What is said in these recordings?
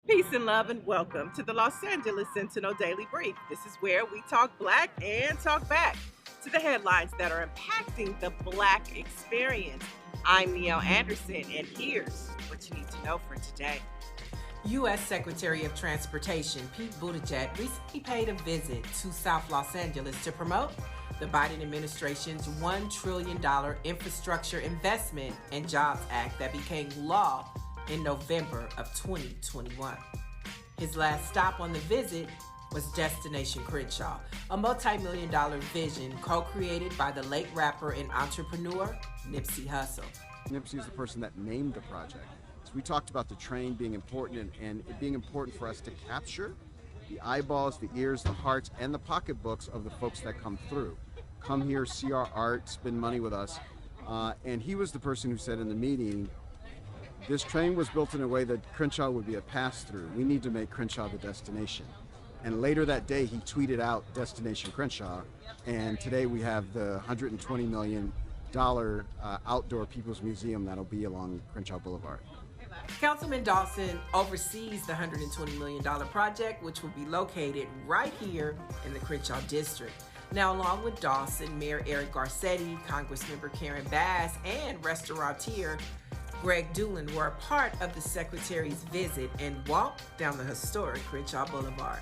Peace and love and welcome to the Los Angeles Sentinel Daily Brief. This is where we talk black and talk back to the headlines that are impacting the black experience. I'm Niele Anderson, and here's what you need to know for today. U.S. Secretary of Transportation Pete Buttigieg recently paid a visit to South Los Angeles to promote the Biden administration's $1 trillion Infrastructure Investment and Jobs Act that became law in November of 2021. His last stop on the visit was Destination Crenshaw, a multi-million-dollar vision co-created by the late rapper and entrepreneur Nipsey Hussle. Nipsey is the person that named the project. So we talked about the train being important and it being important for us to capture the eyeballs, the ears, the hearts, and the pocketbooks of the folks that come through. Come here, see our art, spend money with us. And he was the person who said in the meeting, this train was built in a way that Crenshaw would be a pass-through. We need to make Crenshaw the destination. And later that day, he tweeted out Destination Crenshaw. And today we have the $120 million outdoor People's Museum that'll be along Crenshaw Boulevard. Councilman Dawson oversees the $120 million project, which will be located right here in the Crenshaw district. Now, along with Dawson, Mayor Eric Garcetti, Congressmember Karen Bass, and restaurateur Greg Doolin were a part of the Secretary's visit and walked down the historic Crenshaw Boulevard.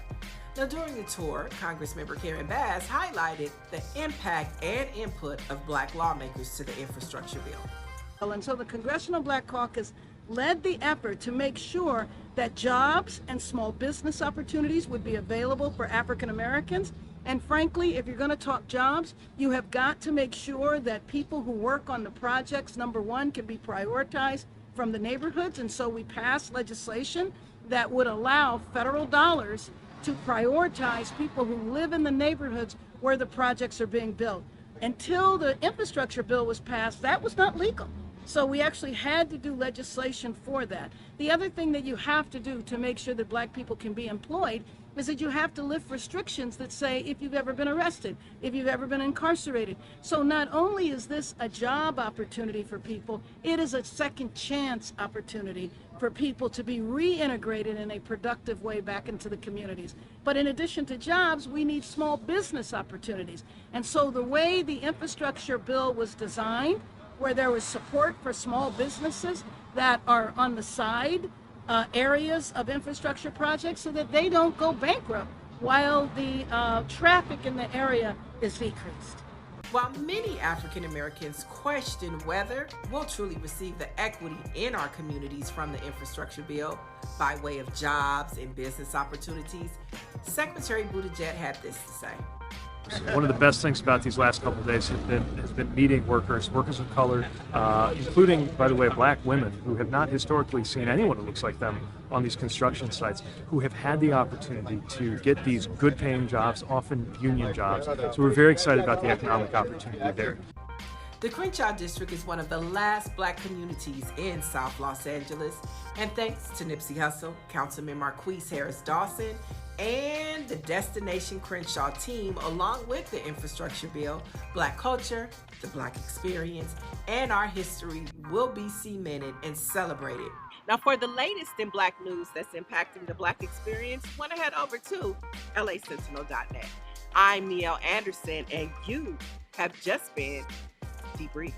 Now, during the tour, Congressmember Karen Bass highlighted the impact and input of black lawmakers to the infrastructure bill. And so the Congressional Black Caucus led the effort to make sure that jobs and small business opportunities would be available for African Americans. And frankly, if you're going to talk jobs, you have got to make sure that people who work on the projects, number one, can be prioritized from the neighborhoods. And so we passed legislation that would allow federal dollars to prioritize people who live in the neighborhoods where the projects are being built. Until the infrastructure bill was passed, that was not legal. So we actually had to do legislation for that. The other thing that you have to do to make sure that black people can be employed is that you have to lift restrictions that say if you've ever been arrested, if you've ever been incarcerated. So not only is this a job opportunity for people, it is a second chance opportunity for people to be reintegrated in a productive way back into the communities. But in addition to jobs, we need small business opportunities. And so the way the infrastructure bill was designed, where there was support for small businesses that are on the side areas of infrastructure projects so that they don't go bankrupt while the traffic in the area is decreased. While many African Americans question whether we'll truly receive the equity in our communities from the infrastructure bill by way of jobs and business opportunities, Secretary Buttigieg had this to say. One of the best things about these last couple of days has been meeting workers of color, including, by the way, black women who have not historically seen anyone who looks like them on these construction sites, who have had the opportunity to get these good-paying jobs, often union jobs. So we're very excited about the economic opportunity there. The Crenshaw district is one of the last black communities in South Los Angeles, and thanks to Nipsey Hussle, Councilman Marqueece Harris-Dawson, and the Destination Crenshaw team, along with the infrastructure bill, black culture, the black experience, and our history will be cemented and celebrated. Now, for the latest in black news that's impacting the black experience, want to head over to lasentinel.net. I'm Niele Anderson, and you have just been debriefed.